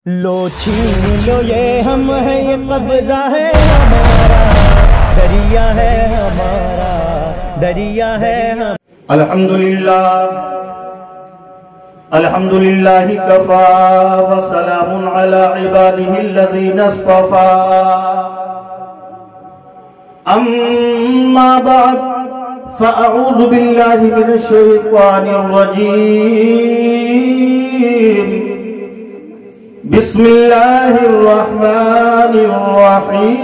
لو چھین لو یہ ہم ہے، یہ قبضہ ہے ہمارا، دریا ہے ہمارا، دریا ہے ہمارا۔ الحمدللہ الحمدللہ کفا وسلام علی عبادہ الذین اصطفا، اما بعد فاعوذ باللہ من الشیطان الرجیم، بسم اللہ الرحمن الرحیم،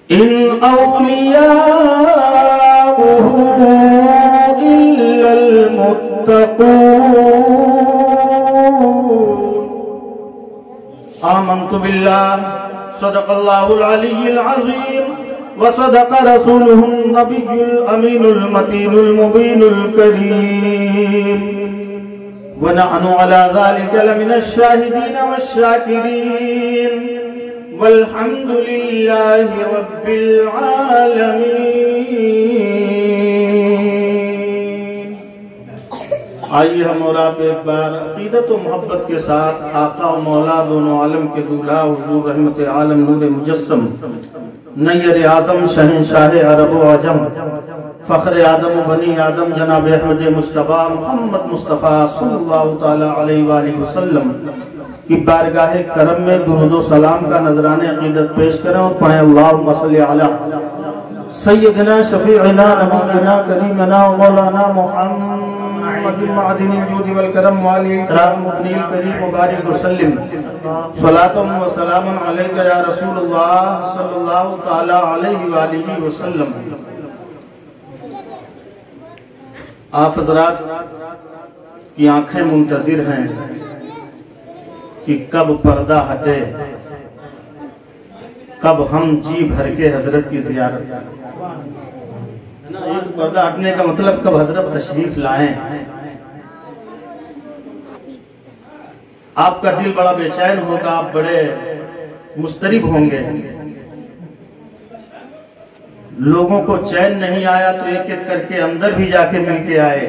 ان اولیاؤہ الا المتقون۔ آمنت باللہ، صدق اللہ العلی العظیم، وصدق رسوله النبی الامین المتین المبین الکریم، ونحن على ذلك لمن الشاہدین والشاکرین، والحمد للہ رب العالمین۔ آئیے ہم اور آپ ایک بار عقیدت و محبت کے ساتھ آقا و مولا دونوں عالم کے دولہ حضور رحمت عالم نور مجسم نیر اعظم شہنشاہ عرب و عجم فخر آدم و بنی آدم جناب احمد مصطفیٰ محمد مصطفیٰ صلی اللہ تعالی علیہ وآلہ وسلم کی بارگاہ کرم میں درود و سلام کا نذران عقیدت پیش کریں اور پڑھیں اللہم صلی علی سیدنا شفیعنا نبینا کریمنا و مولانا محمد معدن الجود والکرم والی السلام مبنی الکریم مبارک وسلم، صلاة و سلام علیکہ یا رسول اللہ صلی اللہ تعالی علیہ وآلہ وسلم۔ آپ حضرات کی آنکھیں منتظر ہیں کہ کب پردہ ہٹے، کب ہم جی بھر کے حضرت کی زیارت کریں۔ پردہ ہٹنے کا مطلب کب حضرت تشریف لائیں۔ آپ کا دل بڑا بے چین ہوگا، آپ بڑے مضطرب ہوں گے، لوگوں کو چین نہیں آیا تو ایک ایک کر کے اندر بھی جا کے مل کے آئے،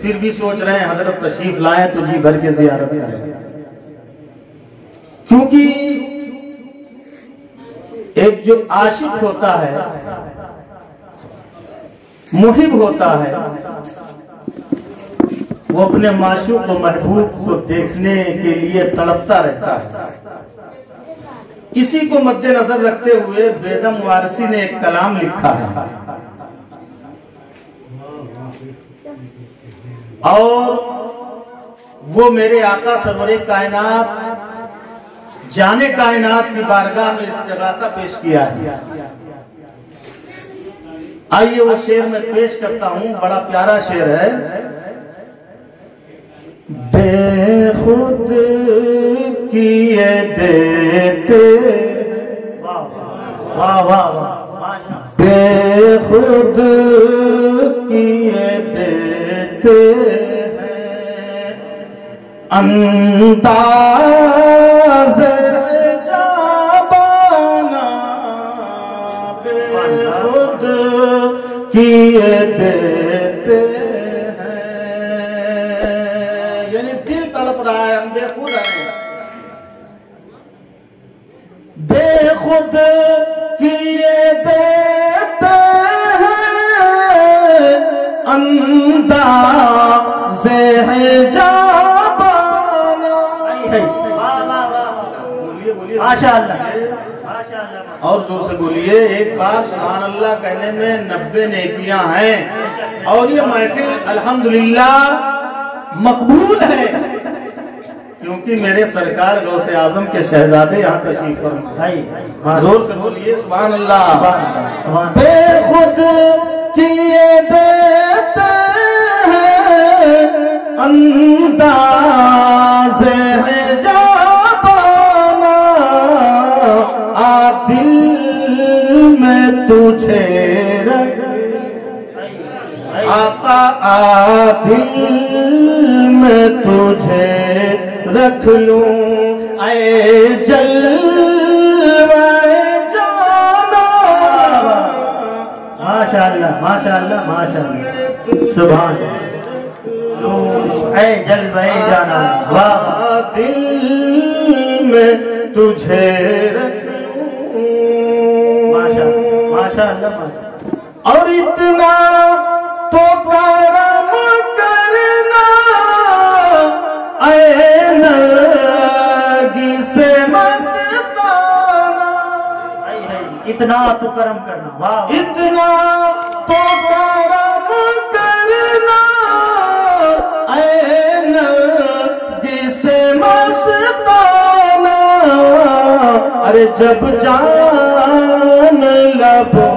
پھر بھی سوچ رہے ہیں حضرت تشریف لائیں تو جی بھر کے زیارت کریں، کیونکہ ایک جو عاشق ہوتا ہے، محب ہوتا ہے، وہ اپنے معشوق و محبوب کو دیکھنے کے لیے تڑپتا رہتا ہے۔ اسی کو مد نظر رکھتے ہوئے بیدم وارسی نے ایک کلام لکھا ہے، اور وہ میرے آقا سرور کائنات جانے کائنات کی بارگاہ میں استغاثہ پیش کیا ہے۔ آئیے وہ شعر میں پیش کرتا ہوں، بڑا پیارا شعر ہے۔ بے خود کیے دیتے، بے خود کیے دیتے ہیں انداز جابانا، بے خود کیے دیتے ہیں، یعنی دل تڑپ رہا ہے، ہم بے خود ہیں، بے خود کیے دیتے ہیں انداز جابانا۔ ماشاءاللہ، اور زور سے بولیے، ایک بار سبحان اللہ کہنے میں 90 نیکیاں ہیں، اور یہ محفل الحمدللہ مقبول ہے، کیونکہ میرے سرکار غوث اعظم کے شہزادے یہاں تشریف فرما۔ زور سے بولیے سبحان اللہ۔ بے خود کیے دیتے ہیں انداز جابانا، آ دل میں تجھے رکھ، آقا آ دل میں تجھے رکھ لوں، اے جلوہ جانا۔ ماشاءاللہ ماشاءاللہ ماشاءاللہ، سبحان اللہ۔ اے جلوے جانا دل میں تجھے رکھ ماشاء اللہ اور اتنا تو کرم کرنا اے نرگس مستانہ اتنا تو کرم کرنا واہ اتنا تو کرم کرنا اے نرگس مستانہ ارے جب جان لبوں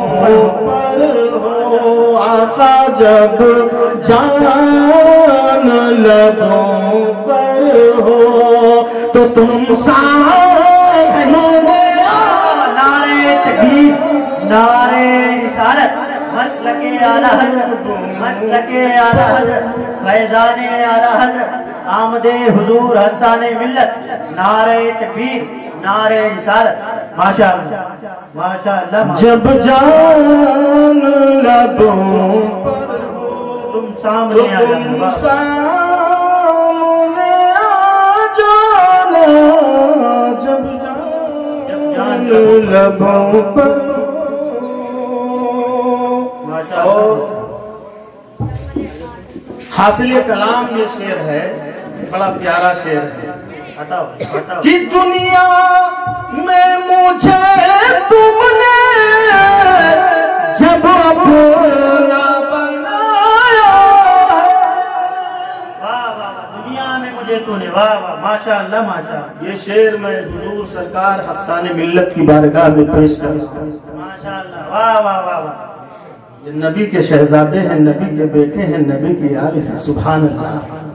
پر ہو آقا جب جان لبوں پر ہو تو تم نعرے تکبیر نعرے رسالت مسلک اعلی حضرت مسلک اعلی حضرت فیضان اعلی حضرت آمد حضور حسان ملت نعرے تکبیر نعرے رسالت ماشاء اللہ جب جان لبوں پر تم سامنے آ جانا جب جان لبوں پر اور حاصل کلام یہ شعر ہے بڑا پیارا شعر ہے کہ دنیا میں مجھے تم نے جب اپنا بنایا دنیا میں مجھے تو نے واہ واہ ماشاء اللہ یہ شعر میں حضور سرکار حسان ملت کی بارگاہ میں پیش کر رہا ہوں ماشاء اللہ واہ واہ واہ واہ یہ نبی کے شہزادے ہیں نبی کے بیٹے ہیں نبی کی آل ہیں سبحان اللہ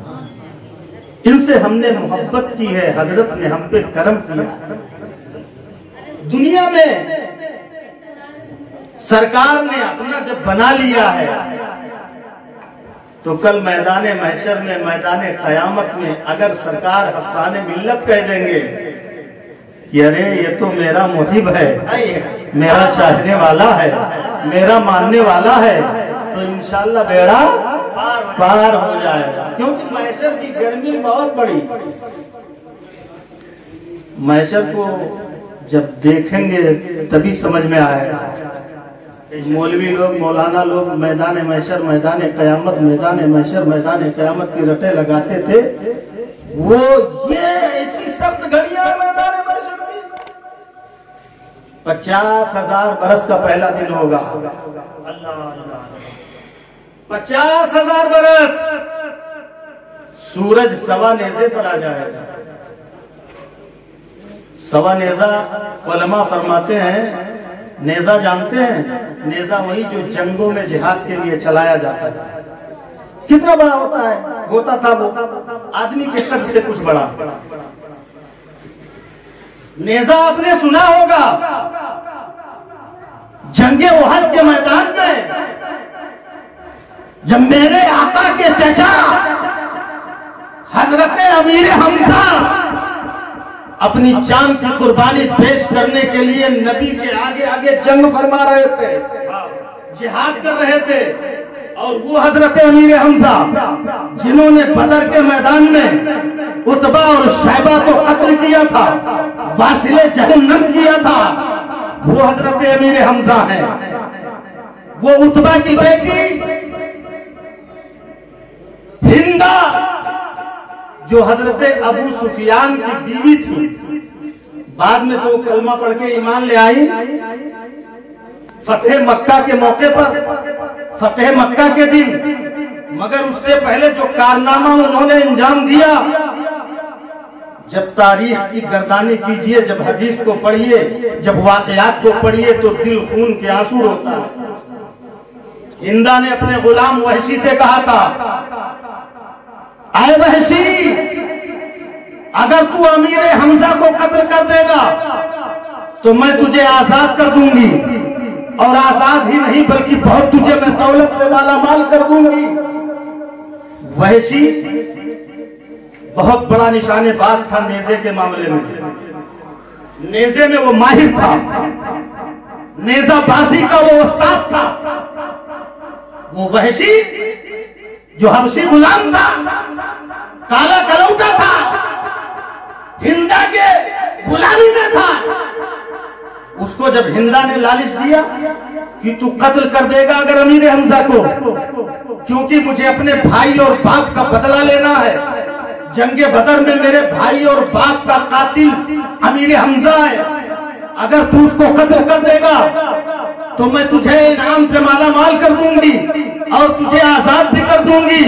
ان سے ہم نے محبت کی ہے حضرت نے ہم پہ کرم کیا دنیا میں سرکار نے اپنا جب بنا لیا ہے تو کل میدان محشر میں میدان قیامت میں اگر سرکار حسان ملت کہہ دیں گے کہ ارے یہ تو میرا محب ہے میرا چاہنے والا ہے میرا ماننے والا ہے تو انشاءاللہ بیڑا پار ہو جائے گا کیونکہ محشر کی گرمی بہت بڑی محشر کو جب دیکھیں گے تبھی سمجھ میں آئے گا مولوی لوگ مولانا لوگ میدان محشر میدان قیامت میدان محشر میدان قیامت کی رٹیں لگاتے تھے وہ یہ ایسی سخت گھڑیاں میدان محشر کی 50,000 برس کا پہلا دن ہوگا 50,000 برس سورج سوا نیزے پر آ جائے گا سوا نیزہ علماء فرماتے ہیں نیزہ جانتے ہیں نیزہ وہی جو جنگوں میں جہاد کے لیے چلایا جاتا تھا کتنا بڑا ہوتا تھا وہ آدمی کے قد سے کچھ بڑا نیزہ آپ نے سنا ہوگا جنگ احد کے میدان میں جب میرے آقا کے چچا حضرت امیر حمزہ اپنی جان کی قربانی پیش کرنے کے لیے نبی کے آگے آگے جنگ فرما رہے تھے جہاد کر رہے تھے اور وہ حضرت امیر حمزہ جنہوں نے بدر کے میدان میں عتبہ اور شیبہ کو قتل کیا تھا واصل جہنم کیا تھا وہ حضرت امیر حمزہ ہیں وہ عتبہ کی بیٹی ہندا جو حضرت ابو سفیان کی بیوی تھی بعد میں تو کلمہ پڑھ کے ایمان لے آئی فتح مکہ کے موقع پر فتح مکہ کے دن مگر اس سے پہلے جو کارنامہ انہوں نے انجام دیا جب تاریخ کی گردانی کیجئے جب حدیث کو پڑھیے جب واقعات کو پڑھیے تو دل خون کے آنسو روتا ہے ہندا نے اپنے غلام وحشی سے کہا تھا اے وحشی اگر تو امیر حمزہ کو قتل کر دے گا تو میں تجھے آزاد کر دوں گی اور آزاد ہی نہیں بلکہ بہت تجھے میں دولت سے مالا مال کر دوں گی وحشی بہت بڑا نشان باز تھا نیزے کے معاملے میں نیزے میں وہ ماہر تھا نیزہ بازی کا وہ استاد تھا وہ وحشی جو حبشی غلام تھا، کالا کلوٹا تھا، ہندا کے غلامی میں تھا، اس کو جب ہندا نے لالچ دیا کہ تو قتل کر دے گا اگر امیر حمزہ کو، کیونکہ مجھے اپنے بھائی اور باپ کا بدلہ لینا ہے، جنگ بدر میں میرے بھائی اور باپ کا قاتل امیر حمزہ ہے، اگر تو اس کو قتل کر دے گا تو میں تجھے انعام سے مالا مال کر دوں گی اور تجھے آزاد بھی کر دوں گی۔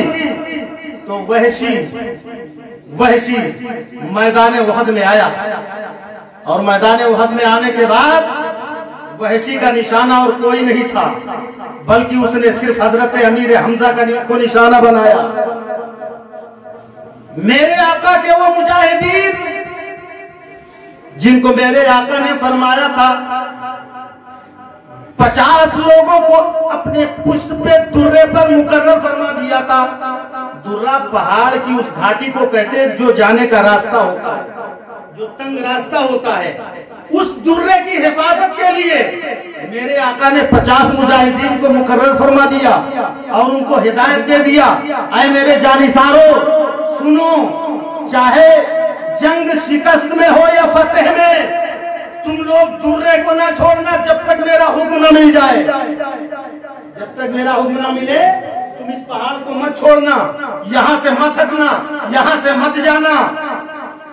تو وحشی میدان احد میں آیا، اور میدان احد میں آنے کے بعد وحشی کا نشانہ اور کوئی نہیں تھا، بلکہ اس نے صرف حضرت امیر حمزہ کو نشانہ بنایا۔ میرے آقا کے وہ مجاہدین جن کو میرے آقا نے فرمایا تھا 50 لوگوں کو اپنے پشت پہ درے پر مقرر فرما دیا تھا۔ درہ پہاڑ کی اس گھاٹی کو کہتے ہیں جو جانے کا راستہ ہوتا ہے، جو تنگ راستہ ہوتا ہے، اس درے کی حفاظت کے لیے میرے آقا نے 50 مجاہدین کو مقرر فرما دیا اور ان کو ہدایت دے دیا، اے میرے جانثارو سنو، چاہے جنگ شکست میں ہو یا فتح میں، تم لوگ درے کو نہ چھوڑنا جب تک میرا حکم نہ مل جائے، جب تک میرا حکم نہ ملے تم اس پہاڑ کو مت چھوڑنا، یہاں سے مت ہٹنا، یہاں سے مت جانا۔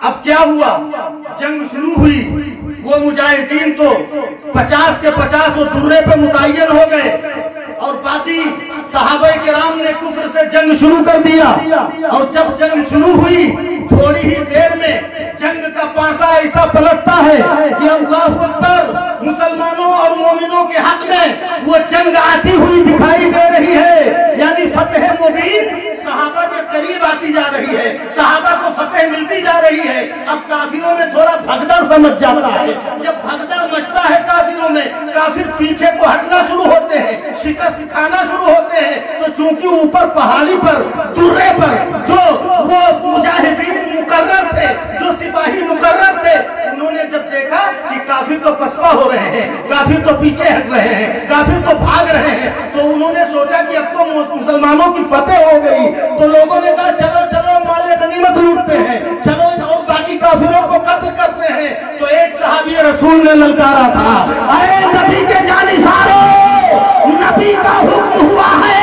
اب کیا ہوا؟ جنگ شروع ہوئی، وہ مجاہدین تو 50 کے 50 وہ درے پہ متعین ہو گئے، اور باقی صحابہ کرام نے کفر سے جنگ شروع کر دیا، اور جب جنگ شروع ہوئی تھوڑی ہی دیر میں جنگ کا پانسا ایسا پلٹتا ہے کہ اللہ اکبر، مسلمانوں اور مومنوں کے حق میں وہ جنگ آتی ہوئی دکھائی دے رہی ہے، یعنی فتح مبین صحابہ کے قریب آتی جا رہی ہے، صحابہ کو فتح ملتی جا رہی ہے۔ اب کافروں میں تھوڑا بھگدڑ سمجھ جاتا ہے، جب بھگدڑ مچتا ہے کافروں میں، کافر پیچھے کو ہٹنا شروع ہوتے ہیں، شکست کھانا شروع ہوتے ہیں، تو چونکہ اوپر پہاڑی پر درے پر جو وہ مجاہدین مقرر تھے، جو سپاہی مقرر تھے، انہوں نے جب دیکھا کہ کافر تو پسپا ہو رہے ہیں، کافر تو پیچھے ہٹ رہے ہیں، کافر تو بھاگ رہے ہیں، تو انہوں نے سوچا کہ اب تو مسلمانوں کی فتح ہو گئی، تو لوگوں نے کہا چلو چلو مال غنیمت لوٹتے ہیں، چلو اور باقی کافروں کو قتل کرتے ہیں۔ تو ایک صحابی رسول نے للکارا تھا، اے نبی کے جانثارو، نبی کا حکم ہوا ہے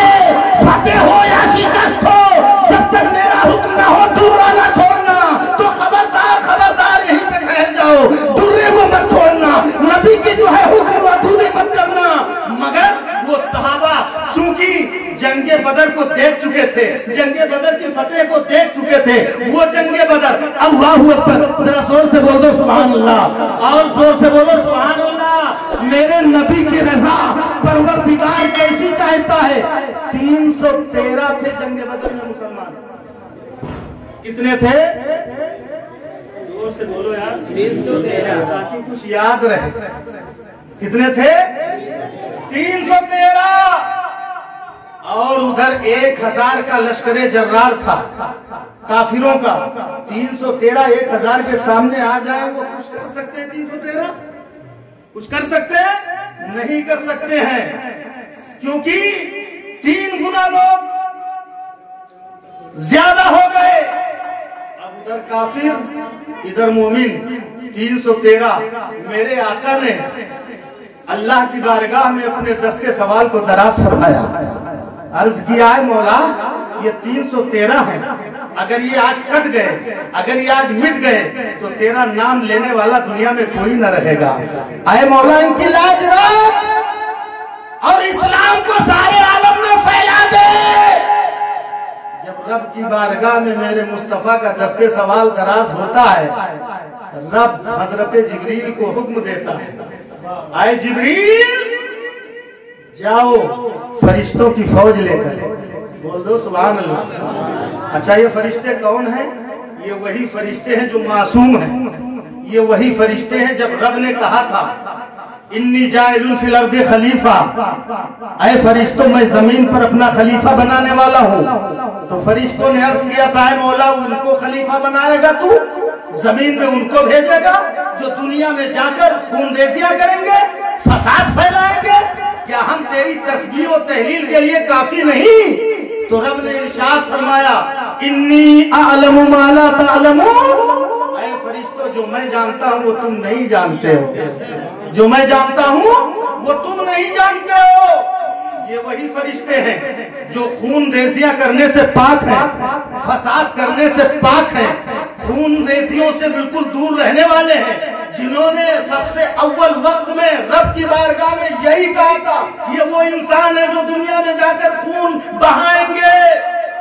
فتح ہو یا شکست ہو، جب تک میرا حکم نہ ہو درہ نہ چھوڑنا، تو خبردار خبردار یہیں پہ ٹھہر جاؤ، درے کو مت چھوڑنا، نبی کی جو ہے حکم ادھوری مت کرنا۔ مگر وہ صحابہ چونکہ جنگ بدر کو دیکھ چکے تھے، جنگ بدر کی فتح کو دیکھ چکے تھے، وہ جنگ بدر، اللہ اکبر، ذرا زور سے بول دو سبحان اللہ، اور زور سے بولو سبحان اللہ۔ میرے نبی کی رضا پروردگار کیسی چاہتا ہے؟ 313 تھے جنگ بدر میں مسلمان، کتنے تھے؟ زور سے بولو یار، 313، تاکہ کچھ یاد رہے۔ کتنے تھے؟ 313، اور ادھر 1000 کا لشکر جرار تھا کافروں کا۔ 313 1000 کے سامنے آ جائے، وہ کچھ کر سکتے ہیں؟ 313 کچھ کر سکتے ہیں؟ نہیں کر سکتے ہیں، کیونکہ 3 گنا لوگ زیادہ ہو گئے۔ اب ادھر کافر ادھر مومن، 313۔ میرے آقا نے اللہ کی بارگاہ میں اپنے دستے سوال کو دراز فرمایا، عرض کیا ہے مولا یہ 313 ہیں، اگر یہ آج کٹ گئے، اگر یہ آج مٹ گئے تو تیرا نام لینے والا دنیا میں کوئی نہ رہے گا، اے مولا ان کی لاج رکھ اور اسلام کو سارے عالم میں پھیلا دے۔ جب رب کی بارگاہ میں میرے مصطفیٰ کا دستے سوال دراز ہوتا ہے، رب حضرت جبریل کو حکم دیتا ہے، اے جبریل جاؤ فرشتوں کی فوج لے کر، بول دو سبحان اللہ۔ اچھا یہ فرشتے کون ہیں؟ یہ وہی فرشتے ہیں جو معصوم ہیں، یہ وہی فرشتے ہیں جب رب نے کہا تھا انی جاعل فی الارض خلیفہ، اے فرشتوں میں زمین پر اپنا خلیفہ بنانے والا ہوں، تو فرشتوں نے عرض کیا تھا اے مولا ان کو خلیفہ بنائے گا تو؟ زمین میں ان کو بھیجے گا جو دنیا میں جا کر خون ریزیاں کریں گے، فساد پھیلائیں گے؟ کیا ہم تیری تسبیح و تحلیل کے لیے کافی نہیں؟ تو رب نے ارشاد فرمایا انی اعلم ما لا تعلمون، اے فرشتوں جو میں جانتا ہوں وہ تم نہیں جانتے ہو، جو میں جانتا ہوں وہ تم نہیں جانتے ہو۔ یہ وہی فرشتے ہیں جو خون ریزیاں کرنے سے پاک ہیں، فساد کرنے سے پاک ہیں، خون ریزیوں سے بالکل دور رہنے والے ہیں، جنہوں نے سب سے اول وقت میں رب کی بارگاہ میں یہی کہا تھا یہ وہ انسان ہے جو دنیا میں جا کر خون بہائیں گے،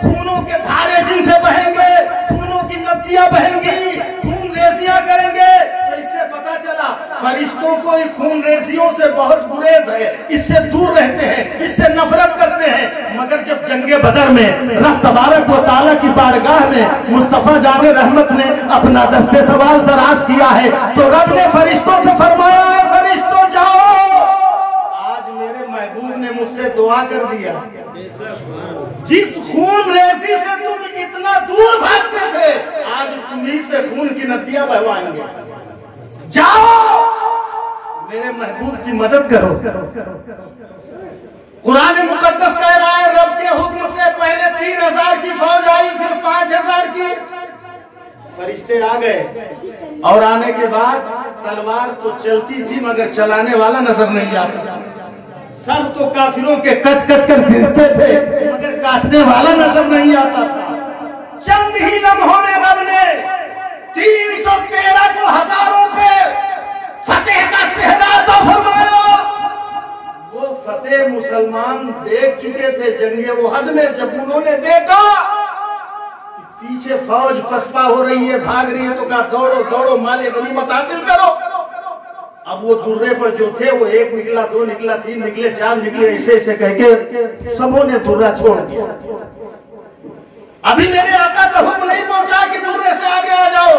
خونوں کے دھارے جن سے بہیں گے، خونوں کی ندیاں بہیں گی، خون ریزیاں کریں گے۔ تو اس سے پتا چلا فرشتوں کو خون ریزیوں سے بہت گریز ہے، اس سے دور رہتے ہیں، اس سے نفرت کرتے ہیں۔ مگر جب جنگ بدر میں رب تبارک و تعالیٰ کی بارگاہ میں مصطفیٰ جان رحمت نے اپنا دست سوال دراز کیا ہے تو رب نے فرشتوں سے فرمایا ہے فرشتوں جاؤ، آج میرے محبوب نے مجھ سے دعا کر دیا، جس خون ریزی سے تم اتنا دور بھاگتے تھے آج تمہیں سے خون کی ندیاں بہوائیں گے، جاؤ میرے محبوب کی مدد کرو۔ قرآن مقدس کہہ رہا ہے رب کے حکم سے پہلے 3000 کی فوج آئی، پھر 5000 کی، فرشتے آ گئے، اور آنے کے بعد تلوار تو چلتی تھی مگر چلانے والا نظر نہیں آتا، سر تو کافروں کے کٹ کٹ کر گرتے تھے مگر کاٹنے والا نظر نہیں آتا تھا۔ چند ہی لمحوں میں رب نے 313 کو ہزاروں پہ فتح کا صحرا عطا فرمایا۔ وہ فتح مسلمان دیکھ چکے تھے جنگ احد میں، جب انہوں نے دیکھا پیچھے فوج پسپا ہو رہی ہے، بھاگ رہی ہے، تو کہا دوڑو دوڑو مال غنیمت حاصل کرو۔ اب وہ درے پر جو تھے وہ 1 نکلا، 2 نکلا، 3 نکلے، 4 نکلے، ایسے ایسے کہہ کے سبوں نے درہ چھوڑ دیا۔ ابھی میرے آقا کا حکم نہیں پہنچا کہ درے سے آگے آ جاؤ،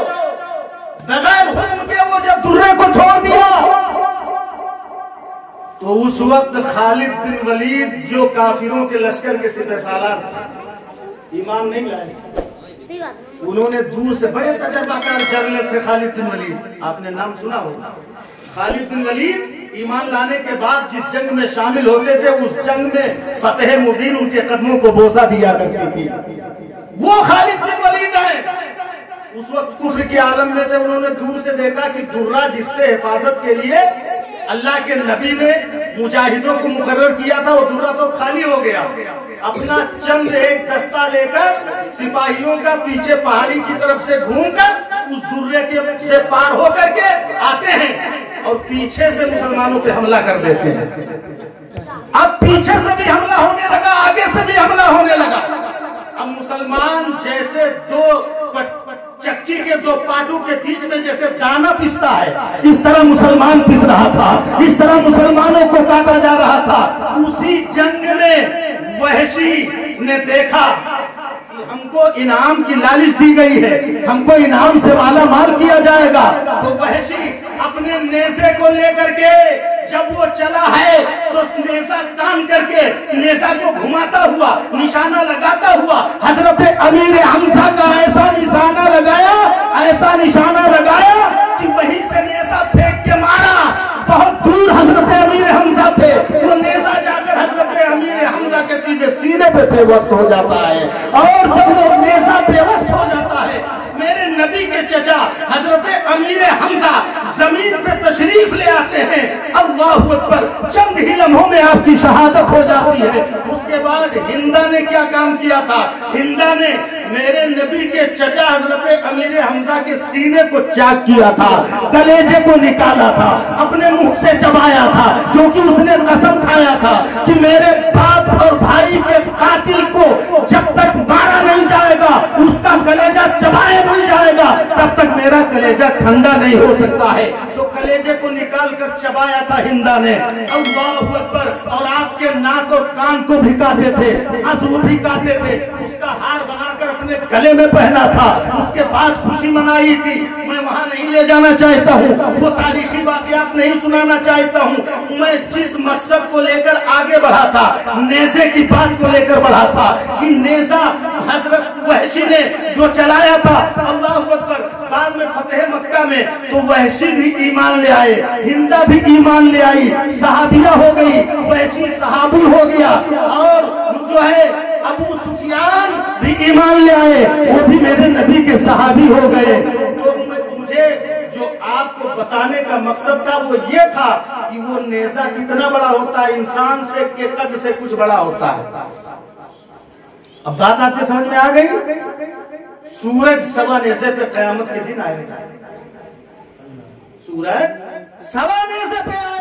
بغیر حکم کے وہ جب درے کو چھوڑ دیا تو اس وقت خالد بن ولید جو کافروں کے لشکر کے سپہ سالار تھے، ایمان نہیں لائے، انہوں نے دور سے، بڑے تجربہ کار جنرل تھے خالد بن ولید، آپ نے نام سنا ہوگا۔ خالد بن ولید ایمان لانے کے بعد جس جنگ میں شامل ہوتے تھے اس جنگ میں فتح مبین ان کے قدموں کو بوسہ دیا کرتی تھی، وہ خالد بن ولید ہیں۔ اس وقت کفر کے عالم میں تھے، انہوں نے دور سے دیکھا کہ درہ جس پہ حفاظت کے لیے اللہ کے نبی نے مجاہدوں کو مقرر کیا تھا وہ درہ تو خالی ہو گیا۔ اپنا چند ایک دستہ لے کر سپاہیوں کا پیچھے پہاڑی کی طرف سے گھوم کر اس درے کے سے پار ہو کر کے آتے ہیں اور پیچھے سے مسلمانوں پہ حملہ کر دیتے ہیں۔ اب پیچھے سے بھی حملہ ہونے لگا، آگے سے بھی حملہ ہونے لگا۔ اب مسلمان جیسے دو چکی کے 2 پاٹوں کے بیچ میں جیسے دانا پستا ہے اس طرح مسلمان پس رہا تھا، اس طرح مسلمانوں کو کاٹا جا رہا تھا۔ اسی جنگ میں وحشی نے دیکھا کہ ہم کو انعام کی لالچ دی گئی ہے، ہم کو انعام سے مالا مال کیا جائے گا، تو وحشی اپنے نیزے کو لے کر کے جب وہ چلا ہے تو نیزہ تان کر کے نیزہ کو گھماتا ہوا، نشانہ لگاتا ہوا حضرت امیر حمزہ کا ایسا نشانہ لگایا، ایسا نشانہ لگایا کہ وہیں سے نیزہ پھینک کے مارا۔ بہت دور حضرت امیر حمزہ تھے، وہ نیزہ جا کر حضرت امیر حمزہ کے سیدھے سینے پہ پیوست ہو جاتا ہے، اور جب وہ نیزہ پیوست ہو جاتا ہے میرے نبی کے چچا حضرت امیر حمزہ زمین پہ تشریف لے آتے ہیں، اللہ اکبر، چند ہی لمحوں میں آپ کی شہادت ہو جاتی ہے۔ اس کے بعد ہندا نے کیا کام کیا تھا؟ ہندا نے میرے نبی کے چچا حضرت امیر حمزہ کے سینے کو چاک کیا تھا، کلیجے کو نکالا تھا، اپنے منہ سے چبایا تھا، کیونکہ اس نے قسم کھایا تھا کہ میرے باپ اور بھائی کے قاتل کو جب تک مارا نہیں جائے گا، اس کا کلیجہ چبایا نہیں جائے گا، تب تک میرا کلیجہ ٹھنڈا نہیں ہو سکتا ہے۔ تو کلیجے کو نکال کر چبایا تھا ہندا نے، اللہ اکبر، اور آپ کے ناک اور کان کو بھی کاٹے تھے، عضو بھی کاٹے تھے، اس کا ہار بنا کر اپنے گلے میں پہنا تھا۔ اس کے بعد خوشی منائی تھی، میں وہاں نہیں لے جانا چاہتا ہوں، وہ تاریخی واقعات نہیں سنانا چاہتا ہوں، میں جس مقصد کو لے کر آگے بڑھا تھا، نیزے کی بات کو لے کر بڑھا تھا کہ نیزہ حضرت وحشی نے جو چلایا تھا، اللہ اکبر، بعد میں فتح مکہ میں تو وحشی بھی ایمان لے آئے، ہندا بھی ایمان لے آئی، صحابیہ ہو گئی، وحشی صحابی ہو گیا، اور جو ہے ابو سفیان بھی ایمان لے آئے، وہ بھی میرے نبی کے صحابی ہو گئے۔ تو مجھے جو آپ کو بتانے کا مقصد تھا وہ یہ تھا کہ وہ نیزہ کتنا بڑا ہوتا ہے، انسان سے کے قد سے کچھ بڑا ہوتا ہے۔ اب بات آپ کے سمجھ میں آ گئی؟ سورج سوا نیزے پہ قیامت کے دن آئے گا، سورج سوا نیزے پہ آئے